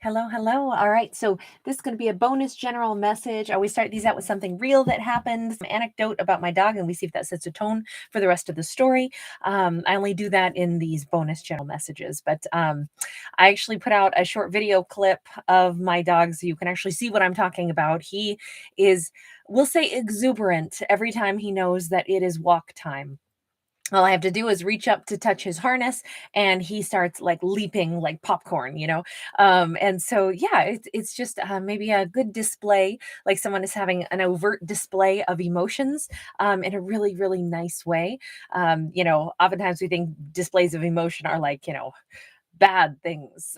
Hello, hello. All right, so this is going to be a bonus general message. I always start these out with something real that happened, some anecdote about my dog, and we see if that sets a tone for the rest of the story. I only do that in these bonus general messages, but I actually put out a short video clip of my dog so you can actually see what I'm talking about. He is, we'll say, exuberant every time he knows that it is walk time. All I have to do is reach up to touch his harness and he starts like leaping like popcorn. And so, yeah, it's just maybe a good display, like someone is having an overt display of emotions in a really, really nice way. Oftentimes we think displays of emotion are like, bad things.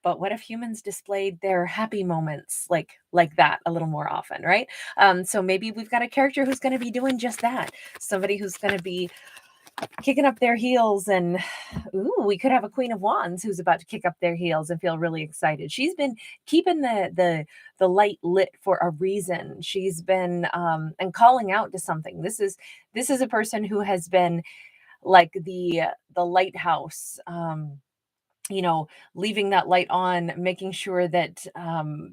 But what if humans displayed their happy moments like that a little more often, right? So maybe we've got a character who's going to be doing just that. Somebody who's going to be kicking up their heels and we could have a Queen of Wands who's about to kick up their heels and feel really excited. She's been keeping the light lit for a reason. She's been and calling out to something. This is a person who has been like the lighthouse, leaving that light on, making sure that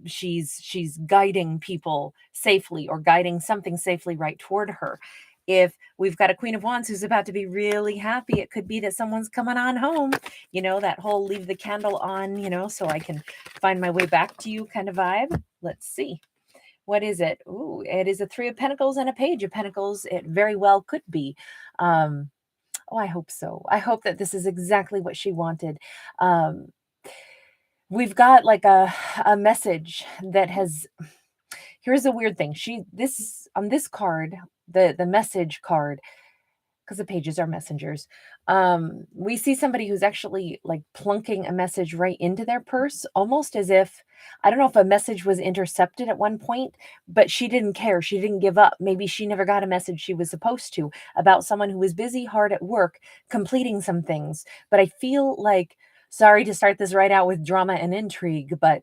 she's guiding people safely or guiding something safely right toward her. If we've got a Queen of Wands who's about to be really happy, it could be that someone's coming on home, that whole leave the candle on, so I can find my way back to you kind of vibe. Let's see. What is it? Ooh, it is a Three of Pentacles and a Page of Pentacles. It very well could be. Oh, I hope so. I hope that this is exactly what she wanted. Um, we've got like a message that has, here's a weird thing. This on this card, the message card, because the pages are messengers. We see somebody who's actually like plunking a message right into their purse, almost as if, I don't know if a message was intercepted at one point, but she didn't care. She didn't give up. Maybe she never got a message she was supposed to about someone who was busy, hard at work, completing some things. But I feel like, sorry to start this right out with drama and intrigue, but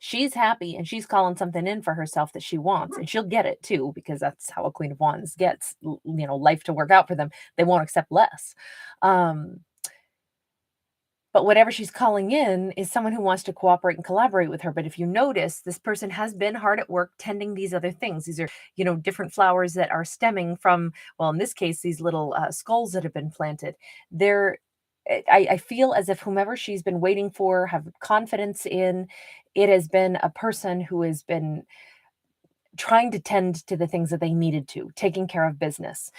she's happy and she's calling something in for herself that she wants, and she'll get it too, because that's how a Queen of Wands gets, life to work out for them. They won't accept less. Um, but whatever she's calling in is someone who wants to cooperate and collaborate with her. But if you notice, this person has been hard at work tending these other things. These are, different flowers that are stemming from, well, in this case, these little skulls that have been planted. They're I feel as if whomever she's been waiting for, have confidence in, it has been a person who has been trying to tend to the things that they needed to, taking care of business.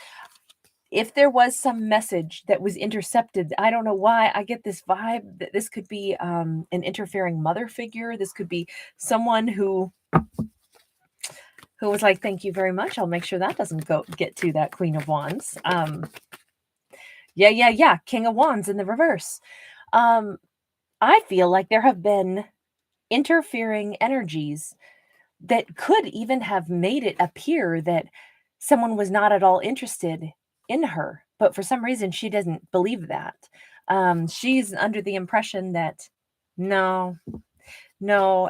If there was some message that was intercepted, I don't know why I get this vibe that this could be an interfering mother figure. This could be someone who was like, thank you very much. I'll make sure that doesn't get to that Queen of Wands. Yeah. King of Wands in the reverse. I feel like there have been interfering energies that could even have made it appear that someone was not at all interested in her, but for some reason she doesn't believe that. She's under the impression that no, no,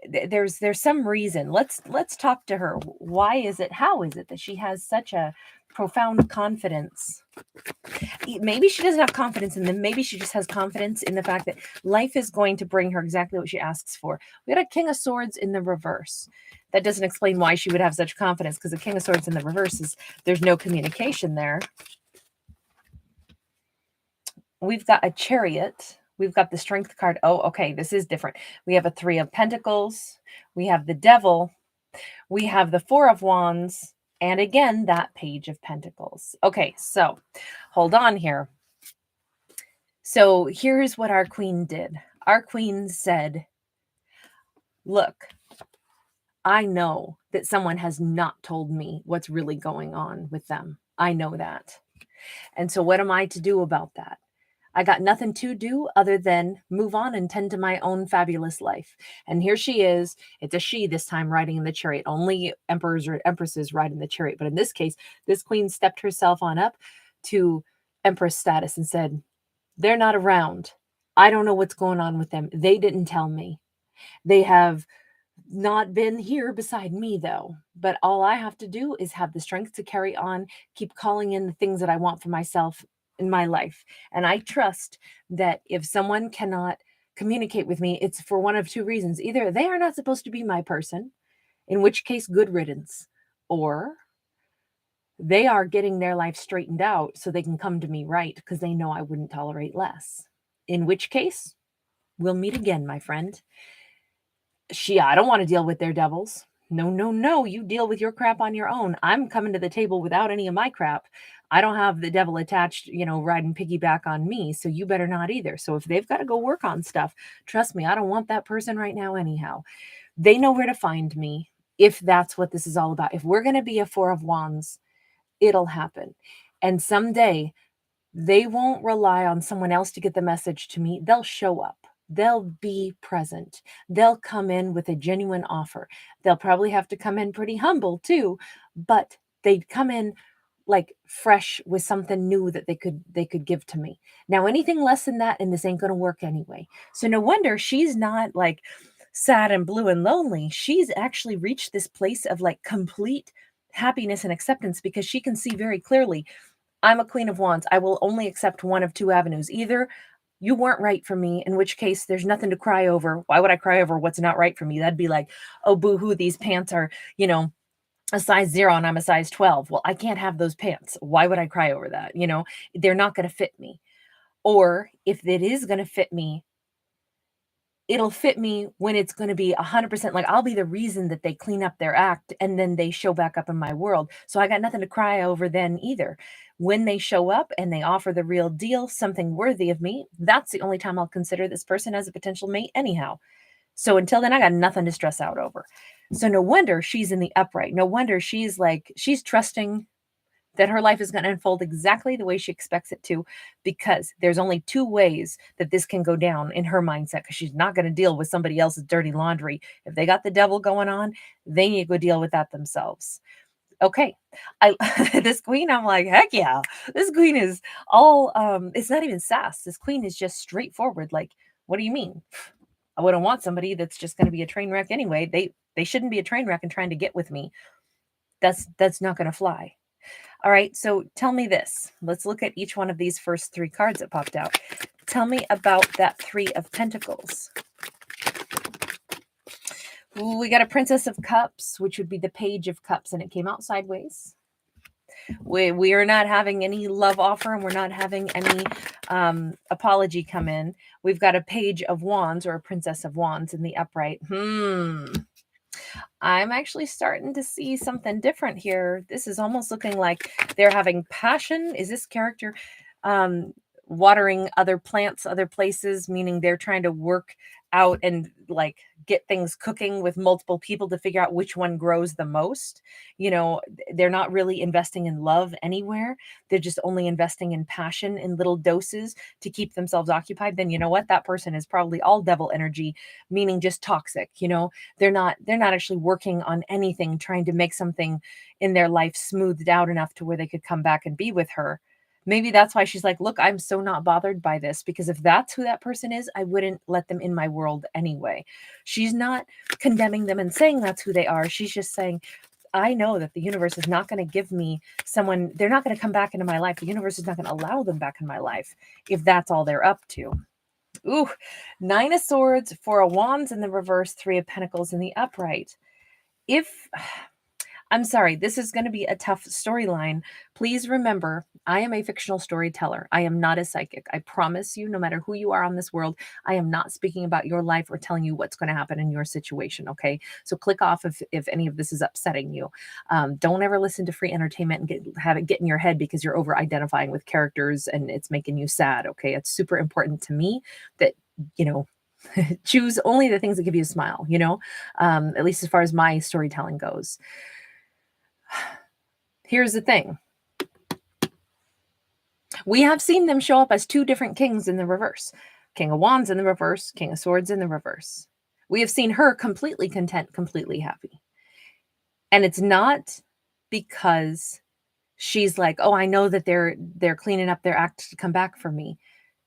there's some reason. Let's talk to her. Why is it? How is it that she has such a profound confidence? Maybe she doesn't have confidence in them. Maybe she just has confidence in the fact that life is going to bring her exactly what she asks for. We got a King of Swords in the reverse. That doesn't explain why she would have such confidence, because the King of Swords in the reverse is, there's no communication there. We've got a Chariot. We've got the Strength card. Oh, okay, this is different. We have a Three of Pentacles. We have the Devil. We have the Four of Wands. And again, that Page of Pentacles. Okay, so hold on here. So here's what our queen did. Our queen said, look, I know that someone has not told me what's really going on with them. I know that. And so what am I to do about that? I got nothing to do other than move on and tend to my own fabulous life. And here she is. It's a she this time, riding in the chariot. Only emperors or empresses ride in the chariot. But in this case, this queen stepped herself on up to empress status and said, they're not around. I don't know what's going on with them. They didn't tell me. They have not been here beside me, though. But all I have to do is have the strength to carry on, keep calling in the things that I want for myself in my life. And I trust that if someone cannot communicate with me, it's for one of two reasons. Either they are not supposed to be my person, in which case good riddance, or they are getting their life straightened out so they can come to me right because they know I wouldn't tolerate less. In which case, we'll meet again, my friend. I don't want to deal with their devils. No, no, no. You deal with your crap on your own. I'm coming to the table without any of my crap. I don't have the devil attached, riding piggyback on me. So you better not either. So if they've got to go work on stuff, trust me, I don't want that person right now anyhow. They know where to find me if that's what this is all about. If we're going to be a Four of Wands, it'll happen. And someday they won't rely on someone else to get the message to me. They'll show up. They'll be present. They'll come in with a genuine offer. They'll probably have to come in pretty humble too, but they'd come in like fresh with something new that they could give to me. Now anything less than that and this ain't going to work anyway. So no wonder she's not like sad and blue and lonely. She's actually reached this place of like complete happiness and acceptance because she can see very clearly, I'm a Queen of Wands. I will only accept one of two avenues. Either you weren't right for me, in which case there's nothing to cry over. Why would I cry over what's not right for me? That'd be like, oh, boo-hoo, these pants are, a size 0 and I'm a size 12. Well, I can't have those pants. Why would I cry over that? They're not going to fit me. Or if it is going to fit me, it'll fit me when it's going to be 100%. Like I'll be the reason that they clean up their act and then they show back up in my world. So I got nothing to cry over then either. When they show up and they offer the real deal, something worthy of me, that's the only time I'll consider this person as a potential mate anyhow. So until then, I got nothing to stress out over. So no wonder she's in the upright. No wonder she's trusting that her life is going to unfold exactly the way she expects it to, because there's only two ways that this can go down in her mindset, because she's not going to deal with somebody else's dirty laundry. If they got the devil going on, they need to go deal with that themselves. Okay. This queen, I'm like, heck yeah. This queen is all, it's not even sass. This queen is just straightforward. Like, what do you mean? I wouldn't want somebody that's just going to be a train wreck anyway. They shouldn't be a train wreck and trying to get with me. That's not going to fly. All right, so tell me this. Let's look at each one of these first three cards that popped out. Tell me about that Three of Pentacles. Ooh, we got a Princess of Cups, which would be the Page of Cups, and it came out sideways. We are not having any love offer, and we're not having any apology come in. We've got a Page of Wands or a Princess of Wands in the upright. I'm actually starting to see something different here. This is almost looking like they're having passion. Is this character watering other plants, other places, meaning they're trying to work out and like get things cooking with multiple people to figure out which one grows the most? They're not really investing in love anywhere. They're just only investing in passion in little doses to keep themselves occupied. Then you know what? That person is probably all devil energy, meaning just toxic. They're not actually working on anything, trying to make something in their life smoothed out enough to where they could come back and be with her. Maybe that's why she's like, look, I'm so not bothered by this, because if that's who that person is, I wouldn't let them in my world anyway. She's not condemning them and saying that's who they are. She's just saying, I know that the universe is not going to give me someone, they're not going to come back into my life. The universe is not going to allow them back in my life if that's all they're up to. Ooh, Nine of Swords, Four of Wands in the reverse, Three of Pentacles in the upright. I'm sorry, this is going to be a tough storyline. Please remember, I am a fictional storyteller. I am not a psychic. I promise you, no matter who you are on this world, I am not speaking about your life or telling you what's going to happen in your situation, okay? So click off if any of this is upsetting you. Don't ever listen to free entertainment and have it get in your head because you're over-identifying with characters and it's making you sad, okay? It's super important to me that, choose only the things that give you a smile, at least as far as my storytelling goes. Here's the thing. We have seen them show up as two different kings in the reverse. King of Wands in the reverse, King of Swords in the reverse. We have seen her completely content, completely happy. And it's not because she's like, oh, I know that they're cleaning up their act to come back for me.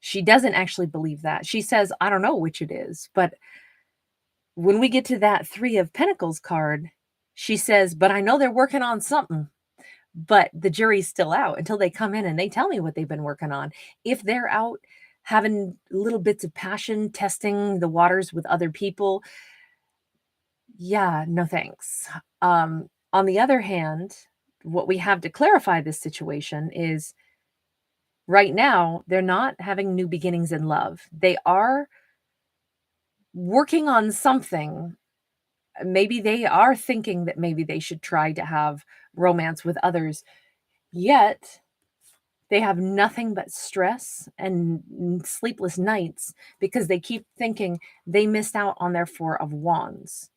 She doesn't actually believe that. She says, I don't know which it is. But when we get to that Three of Pentacles card, she says, but I know they're working on something. But the jury's still out until they come in and they tell me what they've been working on. If they're out having little bits of passion, testing the waters with other people. Yeah, no thanks. On the other hand, what we have to clarify this situation is right now, they're not having new beginnings in love. They are working on something. Maybe they are thinking that maybe they should try to have romance with others, yet they have nothing but stress and sleepless nights because they keep thinking they missed out on their Four of Wands.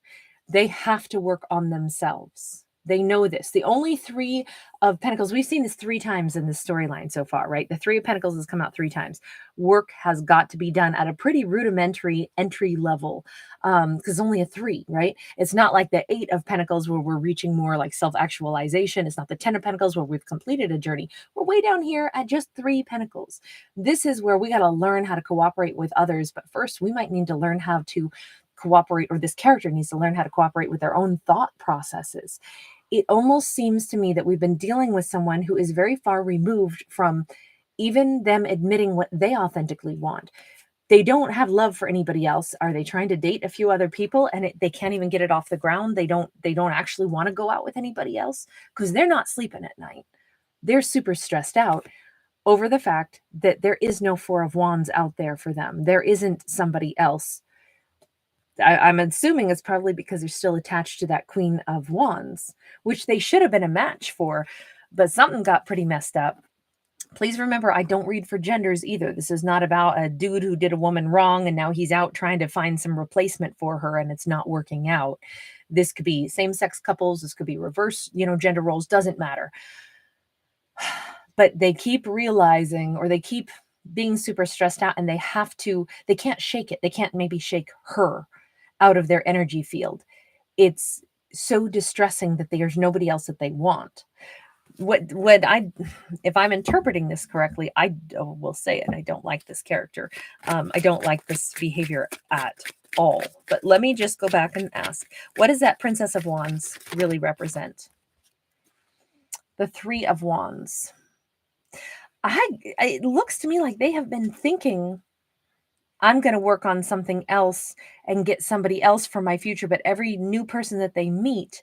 They have to work on themselves. They know this. The only Three of Pentacles, we've seen this 3 times in this storyline so far, right? The Three of Pentacles has come out 3 times. Work has got to be done at a pretty rudimentary entry level, because only a 3, right? It's not like the 8 of Pentacles where we're reaching more like self-actualization. It's not the 10 of Pentacles where we've completed a journey. We're way down here at just 3 Pentacles. This is where we got to learn how to cooperate with others. But first, we might need to learn how to cooperate, or this character needs to learn how to cooperate with their own thought processes. It almost seems to me that we've been dealing with someone who is very far removed from even them admitting what they authentically want. They don't have love for anybody else. Are they trying to date a few other people and they can't even get it off the ground? They don't actually want to go out with anybody else because they're not sleeping at night. They're super stressed out over the fact that there is no Four of Wands out there for them. There isn't somebody else. I'm assuming it's probably because they're still attached to that Queen of Wands, which they should have been a match for, but something got pretty messed up. Please remember, I don't read for genders either. This is not about a dude who did a woman wrong and now he's out trying to find some replacement for her and it's not working out. This could be same-sex couples. This could be reverse, gender roles. Doesn't matter. But they keep realizing, or they keep being super stressed out, and they can't shake it. They can't maybe shake her out of their energy field. It's so distressing that there's nobody else that they want. If I'm interpreting this correctly, I will say it. I don't like this character. I don't like this behavior at all. But let me just go back and ask, what does that Princess of Wands really represent? The Three of Wands. It looks to me like they have been thinking, I'm going to work on something else and get somebody else for my future. But every new person that they meet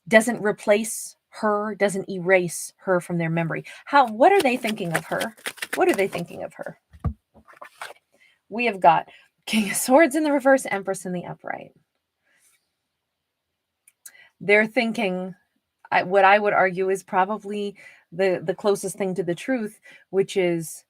doesn't replace her, doesn't erase her from their memory. What are they thinking of her? What are they thinking of her? We have got King of Swords in the reverse, Empress in the upright. They're thinking, what I would argue is probably the closest thing to the truth, which is,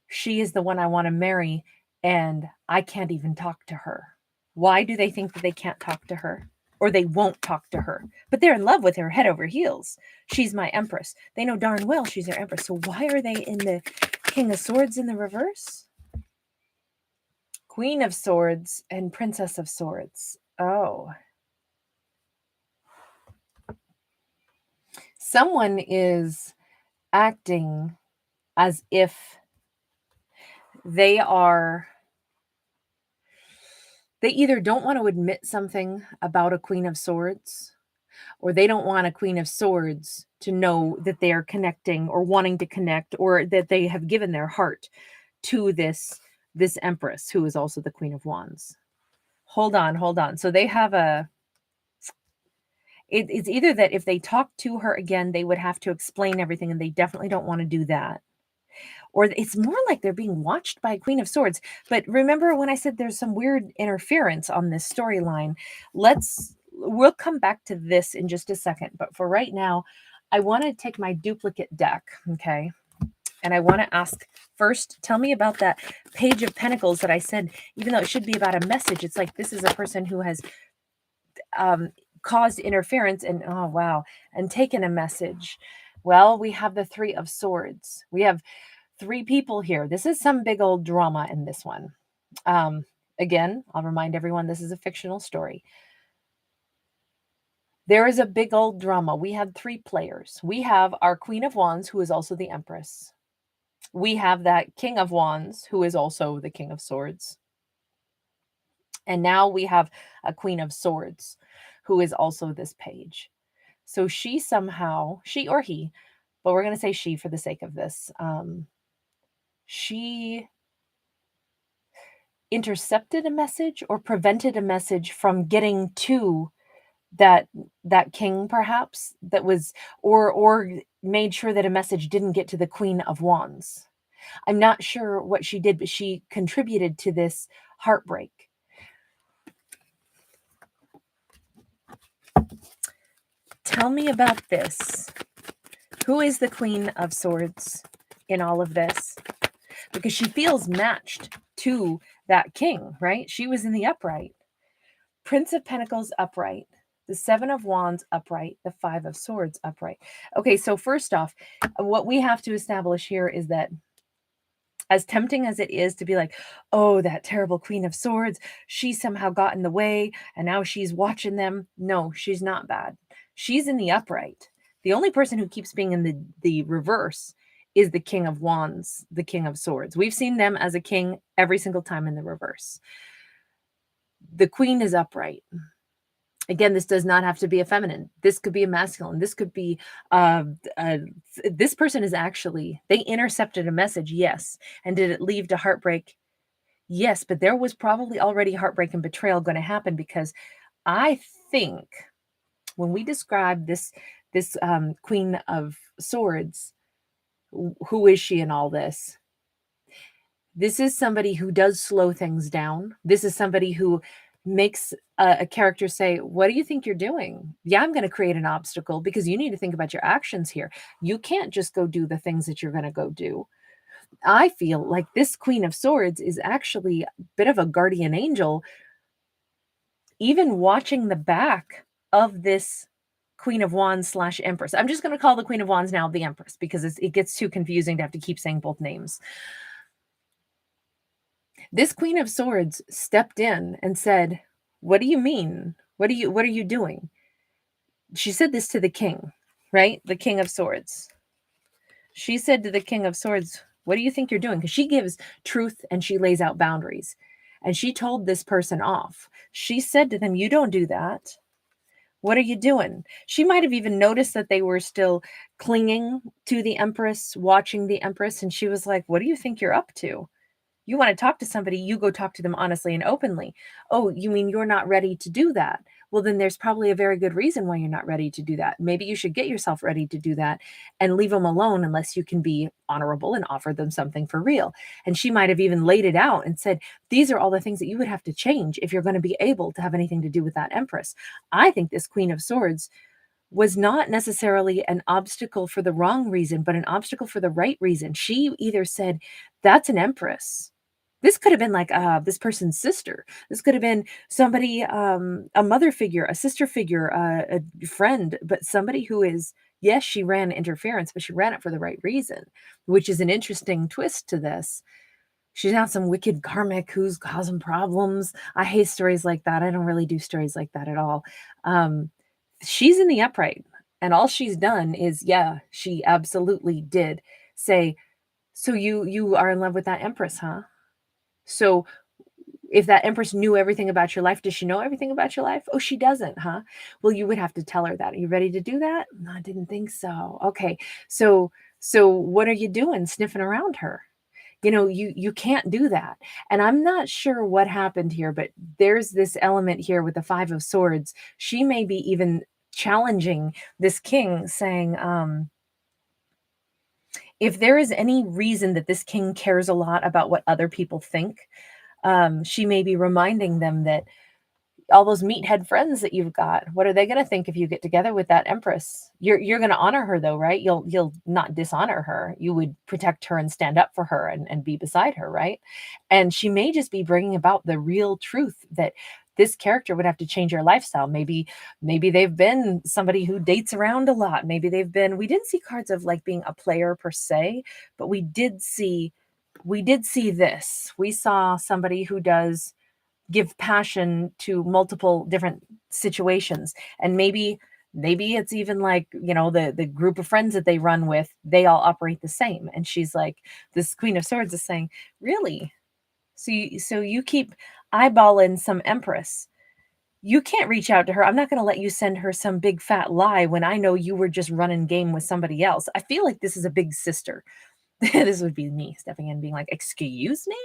she is the one I want to marry, and I can't even talk to her. Why do they think that they can't talk to her? Or they won't talk to her? But they're in love with her head over heels. She's my Empress. They know darn well she's their Empress. So why are they in the King of Swords in the reverse? Queen of Swords and Princess of Swords. Oh. Someone is acting as if they either don't want to admit something about a Queen of Swords, or they don't want a Queen of Swords to know that they are connecting or wanting to connect, or that they have given their heart to this Empress who is also the Queen of Wands. Hold on. So they have it's either that if they talk to her again, they would have to explain everything, and they definitely don't want to do that. Or it's more like they're being watched by a Queen of Swords. But remember when I said there's some weird interference on this storyline? We'll come back to this in just a second. But for right now, I want to take my duplicate deck, okay? And I want to ask first, tell me about that Page of Pentacles that I said, even though it should be about a message, it's like this is a person who has caused interference and taken a message. Well, we have the Three of Swords. We have 3 people here. This is some big old drama in this one. Again, I'll remind everyone this is a fictional story. There is a big old drama. We had 3 players. We have our Queen of Wands, who is also the Empress. We have that King of Wands, who is also the King of Swords. And now we have a Queen of Swords, who is also this page. So she or he, but we're going to say she for the sake of this. She intercepted a message or prevented a message from getting to that king, perhaps, that was, or made sure that a message didn't get to the Queen of Wands. I'm not sure what she did, but she contributed to this heartbreak. Tell me about this. Who is the Queen of Swords in all of this? Because she feels matched to that king, right? She was in the upright. Prince of Pentacles upright. The Seven of Wands upright. The Five of Swords upright. Okay, so first off, what we have to establish here is that, as tempting as it is to be like, oh, that terrible Queen of Swords, she somehow got in the way and now she's watching them. No, she's not bad. She's in the upright. The only person who keeps being in the reverse is the King of Wands, the King of Swords. We've seen them as a king every single time in the reverse. The Queen is upright. Again, this does not have to be a feminine. This could be a masculine. This could be, this person is actually, they intercepted a message, yes. And did it lead to heartbreak? Yes, but there was probably already heartbreak and betrayal going to happen, because I think when we describe this Queen of Swords, who is she in all this? This is somebody who does slow things down. This is somebody who makes a character say, what do you think you're doing? Yeah, I'm going to create an obstacle, because you need to think about your actions here. You can't just go do the things that you're going to go do. I feel like this Queen of Swords is actually a bit of a guardian angel, even watching the back of this Queen of Wands / Empress. I'm just going to call the Queen of Wands now the Empress, because it gets too confusing to have to keep saying both names. This Queen of Swords stepped in and said, what do you mean? What are you doing? She said this to the king, right? The King of Swords. She said to the King of Swords, what do you think you're doing? Because she gives truth and she lays out boundaries. And she told this person off. She said to them, you don't do that. What are you doing? She might have even noticed that they were still clinging to the Empress, watching the Empress. And she was like, what do you think you're up to? You want to talk to somebody, you go talk to them honestly and openly. Oh, you mean you're not ready to do that? Well, then there's probably a very good reason why you're not ready to do that. Maybe you should get yourself ready to do that and leave them alone unless you can be honorable and offer them something for real. And she might have even laid it out and said, these are all the things that you would have to change if you're going to be able to have anything to do with that Empress. I think this Queen of Swords was not necessarily an obstacle for the wrong reason, but an obstacle for the right reason. She either said, that's an Empress. This could have been like this person's sister. This could have been somebody, a mother figure, a sister figure, a friend, but somebody who is, yes, she ran interference, but she ran it for the right reason, which is an interesting twist to this. She's not some wicked karmic who's causing problems. I hate stories like that. I don't really do stories like that at all. She's in the upright, and all she's done is, yeah, she absolutely did say, so you are in love with that Empress, huh? So if that Empress knew everything about your life, does she know everything about your life? Oh, she doesn't, huh? Well, you would have to tell her that. Are you ready to do that? No, I didn't think so. Okay. So what are you doing sniffing around her? You know, you can't do that. And I'm not sure what happened here, but there's this element here with the Five of Swords. She may be even challenging this king, saying, if there is any reason that this king cares a lot about what other people think, she may be reminding them that all those meathead friends that you've got, what are they going to think if you get together with that Empress? You're going to honor her though, right? You'll not dishonor her. You would protect her and stand up for her and be beside her, right? And she may just be bringing about the real truth that this character would have to change her lifestyle. Maybe they've been somebody who dates around a lot. Maybe they've been, we didn't see cards of like being a player per se, but we did see this. We saw somebody who does give passion to multiple different situations. And maybe it's even like, you know, the group of friends that they run with, they all operate the same. And she's like, this Queen of Swords is saying, really? So you keep eyeballing some Empress. You can't reach out to her. I'm not going to let you send her some big fat lie when I know you were just running game with somebody else. I feel like this is a big sister. This would be me stepping in being like, excuse me?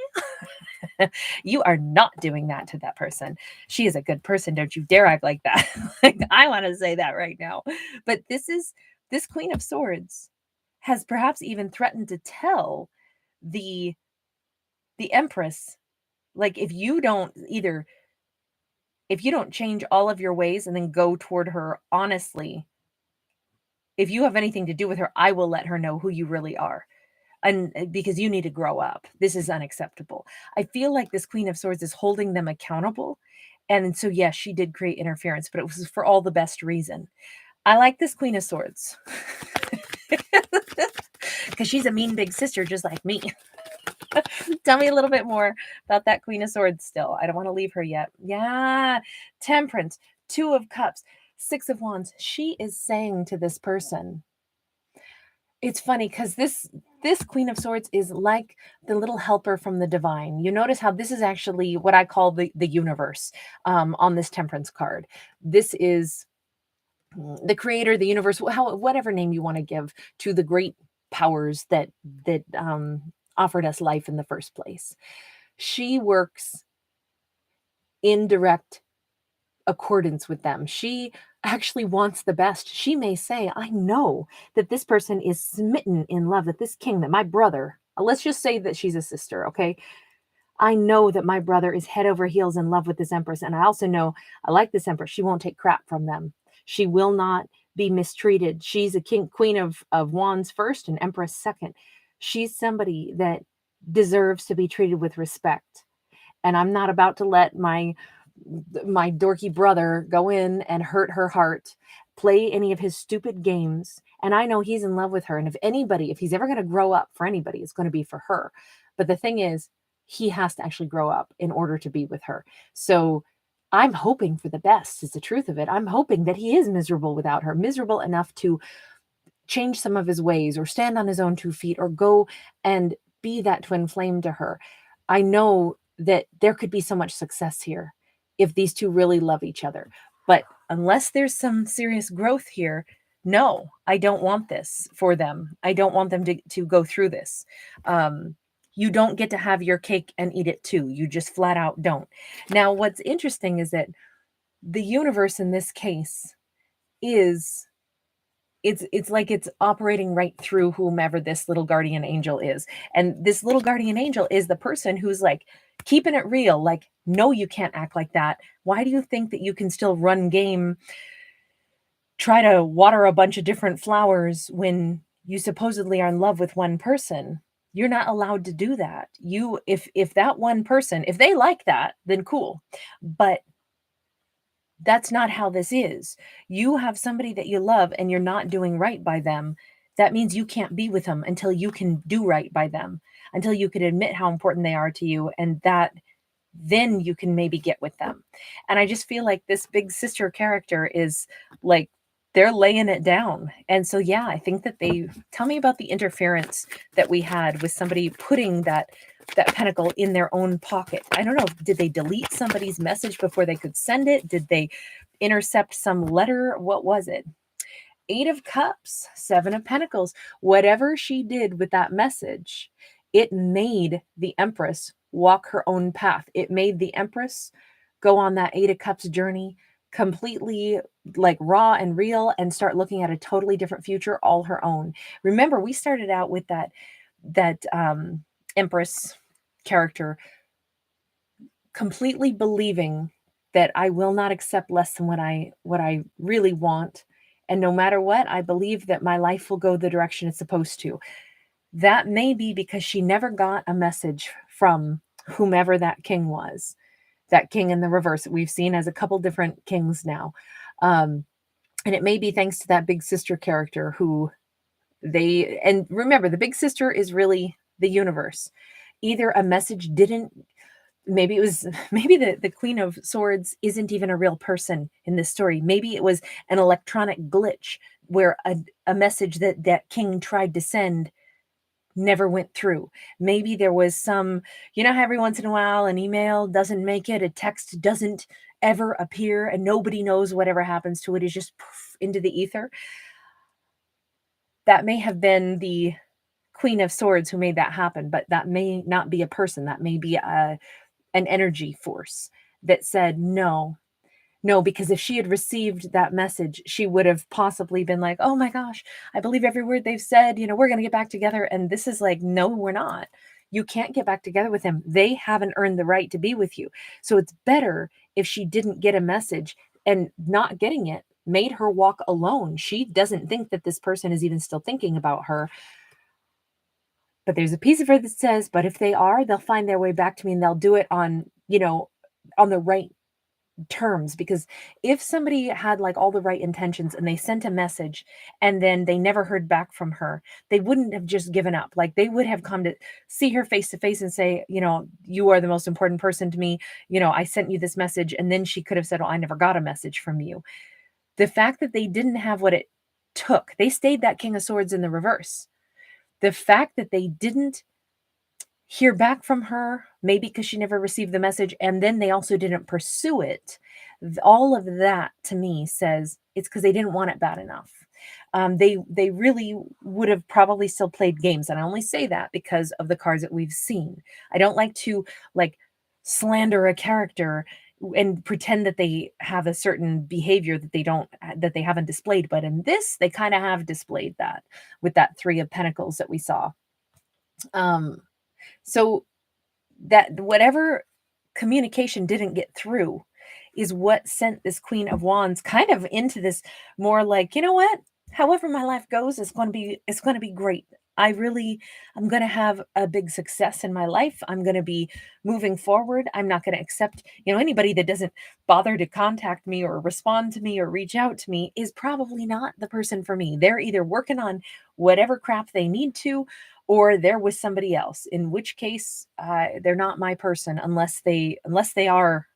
You are not doing that to that person. She is a good person. Don't you dare act like that. Like, I want to say that right now. But this Queen of Swords has perhaps even threatened to tell the Empress, like, if you don't change all of your ways and then go toward her honestly, if you have anything to do with her, I will let her know who you really are. And because you need to grow up. This is unacceptable. I feel like this Queen of Swords is holding them accountable. And so, yes, she did create interference, but it was for all the best reason. I like this Queen of Swords because she's a mean big sister just like me. Tell me a little bit more about that Queen of Swords still. I don't want to leave her yet. Yeah. Temperance, Two of Cups, Six of Wands. She is saying to this person, it's funny because this Queen of Swords is like the little helper from the divine. You notice how this is actually what I call the universe on this Temperance card. This is the creator, the universe, whatever name you want to give to the great powers that offered us life in the first place. She works in direct accordance with them. She actually wants the best. She may say, I know that this person is smitten in love, that this king, that my brother, let's just say that she's a sister, okay? I know that my brother is head over heels in love with this empress. And I also know I like this empress. She won't take crap from them. She will not be mistreated. She's a queen of wands first and empress second. She's somebody that deserves to be treated with respect. And I'm not about to let my dorky brother go in and hurt her heart, play any of his stupid games. And I know he's in love with her. And if he's ever going to grow up for anybody, it's going to be for her. But the thing is, he has to actually grow up in order to be with her. So I'm hoping for the best is the truth of it. I'm hoping that he is miserable without her, miserable enough to change some of his ways or stand on his own 2 feet or go and be that twin flame to her. I know that there could be so much success here if these two really love each other. But unless there's some serious growth here, no, I don't want this for them. I don't want them to go through this. You don't get to have your cake and eat it too. You just flat out don't. Now, what's interesting is that the universe in this case is it's like it's operating right through whomever this little guardian angel is. And this little guardian angel is the person who's like keeping it real. Like, no, you can't act like that. Why do you think that you can still run game, try to water a bunch of different flowers when you supposedly are in love with one person? You're not allowed to do that. If that one person, if they like that, then cool. But that's not how this is. You have somebody that you love and you're not doing right by them. That means you can't be with them until you can do right by them, until you can admit how important they are to you, and that then you can maybe get with them. And I just feel like this big sister character is like, they're laying it down. And so, yeah, I think that tell me about the interference that we had with somebody putting that pentacle in their own pocket. I don't know. Did they delete somebody's message before they could send it? Did they intercept some letter? What was it? 8 of Cups, 7 of Pentacles. Whatever she did with that message, it made the Empress walk her own path. It made the Empress go on that 8 of Cups journey completely like raw and real and start looking at a totally different future all her own. Remember, we started out with that Empress character completely believing that I will not accept less than what I really want. And no matter what, I believe that my life will go the direction it's supposed to. That may be because she never got a message from whomever that king was, that king in the reverse that we've seen as a couple different kings now. And it may be thanks to that big sister character and remember, the big sister is really the universe. Either a message maybe the Queen of Swords isn't even a real person in this story. Maybe it was an electronic glitch where a message that king tried to send never went through. Maybe there was some, how every once in a while an email doesn't make it, a text doesn't ever appear, and nobody knows whatever happens to it is just poof, into the ether. That may have been the Queen of Swords who made that happen, but that may not be a person. That may be an energy force that said no. No, because if she had received that message, she would have possibly been like, oh my gosh, I believe every word they've said, we're going to get back together. And this is like, no, we're not. You can't get back together with him. They haven't earned the right to be with you. So it's better if she didn't get a message, and not getting it made her walk alone. She doesn't think that this person is even still thinking about her. But there's a piece of her that says, but if they are, they'll find their way back to me, and they'll do it on, on the right terms. Because if somebody had like all the right intentions and they sent a message and then they never heard back from her, they wouldn't have just given up. Like, they would have come to see her face to face and say, you are the most important person to me. I sent you this message. And then she could have said, oh, I never got a message from you. The fact that they didn't have what it took, they stayed that King of Swords in the reverse. The fact that they didn't hear back from her, maybe because she never received the message, and then they also didn't pursue it, all of that to me says it's because they didn't want it bad enough. They really would have probably still played games, and I only say that because of the cards that we've seen. I don't like to slander a character and pretend that they have a certain behavior that they haven't displayed, but in this they kind of have displayed that with that Three of Pentacles that we saw. So that whatever communication didn't get through is what sent this Queen of Wands kind of into this more like, what? However my life goes, it's going to be great. I'm going to have a big success in my life. I'm going to be moving forward. I'm not going to accept, anybody that doesn't bother to contact me or respond to me or reach out to me is probably not the person for me. They're either working on whatever crap they need to, or they're with somebody else, in which case they're not my person unless they are,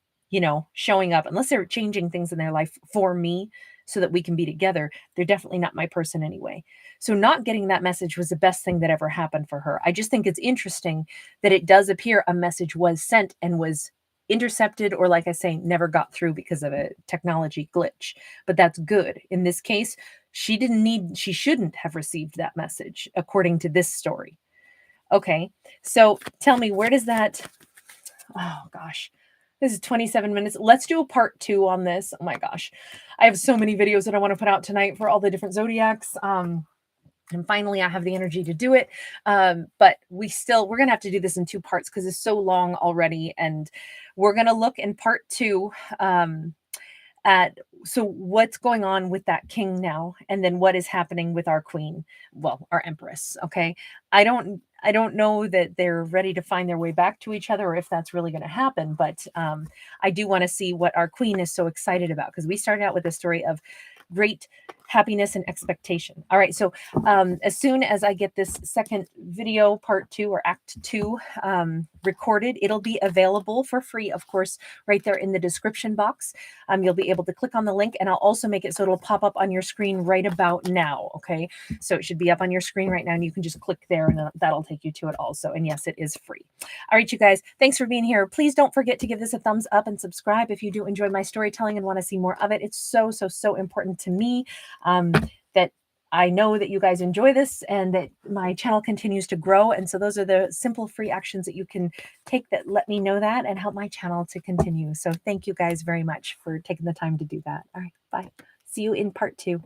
showing up, unless they're changing things in their life for me so that we can be together. They're definitely not my person anyway. So not getting that message was the best thing that ever happened for her. I just think it's interesting that it does appear a message was sent and was intercepted, or like I say, never got through because of a technology glitch. But that's good. In this case, she shouldn't have received that message, according to this story. Okay, so tell me, where does that, oh gosh, this is 27 minutes. Let's do a part 2 on this. Oh my gosh, I have so many videos that I want to put out tonight for all the different zodiacs. And finally, I have the energy to do it. But we're going to have to do this in 2 parts because it's so long already. And we're going to look in part 2 at what's going on with that king now, and then what is happening with our queen, our empress. Okay, I don't know that they're ready to find their way back to each other, or if that's really going to happen, but I do want to see what our queen is so excited about, because we started out with a story of great happiness and expectation. All right, so as soon as I get this second video, part 2 or act 2, recorded, it'll be available for free, of course, right there in the description box. You'll be able to click on the link, and I'll also make it so it'll pop up on your screen right about now. Okay, so it should be up on your screen right now, and you can just click there, and that'll take you to it also. And yes, it is free. All right, you guys, thanks for being here. Please don't forget to give this a thumbs up and subscribe if you do enjoy my storytelling and want to see more of it. It's so important to me that I know that you guys enjoy this and that my channel continues to grow. And so those are the simple free actions that you can take that let me know that and help my channel to continue. So thank you guys very much for taking the time to do that. All right, bye. See you in part 2.